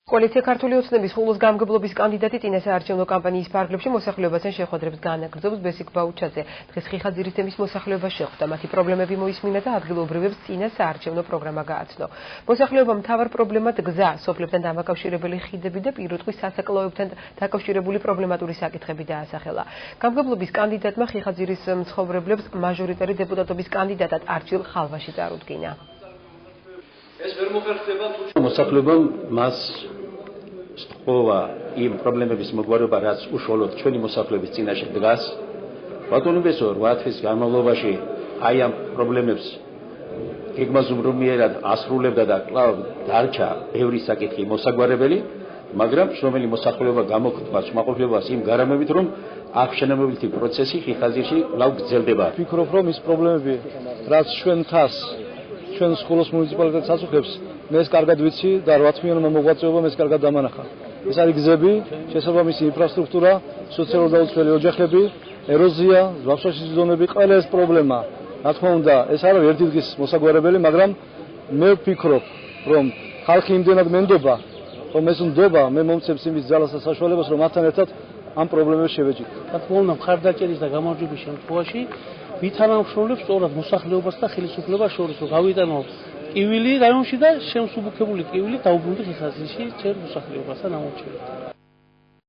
Koalitsiya ქართული ოცნების ხულოს გამგებლობის კანდიდატი წინასე არჩევნო კამპანიის ფარგლებში მოსახლეობასთან შეხვედრებს განაგრძობს ბესიკ ბაუჩაძე. დღეს ხიხაძირის თემის მოსახლეობა შეხვდა. მათი პრობლემები მოისმინა და ადგილობრივებს წინასე არჩევნო პროგრამა გააცნო. მოსახლეობამ მთავარ პრობლემად გზა, სოფლებთან დამაკავშირებელი ხიდები და პირუტყვის სასაკლაოებთან დაკავშირებული პრობლემატური საკითხები დაასახელა. გამგებლობის კანდიდატმა ხიხაძირის მცხოვრებლებს მაჟორიტარი დეპუტატობის კანდიდატად არჩილ ხალვაში წარუდგინა. ეს ვერ მოხერხდება თუ მოსახლეობამ მას სწოვა იმ პრობლემების მოგვარება, რაც უშუალოდ ჩვენი მოსახლეობის წინაშე დგას. ბატონებისო, 8 თვის განმავლობაში აი ამ პრობლემებს გეგმაზრდომიერად ასრულებდა და კვლავ დარჩა ბევრი საკითხი მოსაგვარებელი, მაგრამ შრომელი მოსახლეობა გამოხდა სმაყოფილებას იმ გარემოებით, რომ აღშენებითი პროცესი ხიხაზირში კვლავ გრძელდება. ვფიქრობ, რომ ის პრობლემები, რაც ჩვენ თავს ჩვენ სკოლოს მუნიციპალიტეტს აწუხებს, მე ეს კარგად ვიცი და 8 თვიანმა მოღვაწეობამ ეს კარგად დამანახა. ეს არის გზები, შესაბამისი ინფრასტრუქტურა, სოციალურად დაუცველი ოჯახები, ეროზია, ზღვაშოშის ზონები, ყველა ეს პრობლემა. რა თქმა უნდა, ეს არ არის ერთი დღის მოსაგვარებელი, მაგრამ მე ვფიქრობ, რომ ხალხი იმდენად მენდობა, რომ ეს ნდობა მე მომცემს იმის ძალას და საშუალებას, რომ მათთან ერთად ამ პრობლემებს შევეჭიდო. რა თქმა უნდა, მხარდაჭერის და გამარჯვების შემთხვევაში ვითანამშრომლებს სწორად მოსახლეობას და ხელისუფლებას შორის, რომ გავიტანო ტკივილი რაიონში და შემსუბუქებული ტკივილი დაუბრუნდეთ ხიხაზირში, ჩემ მოსახლეობასთან ამორჩევლად.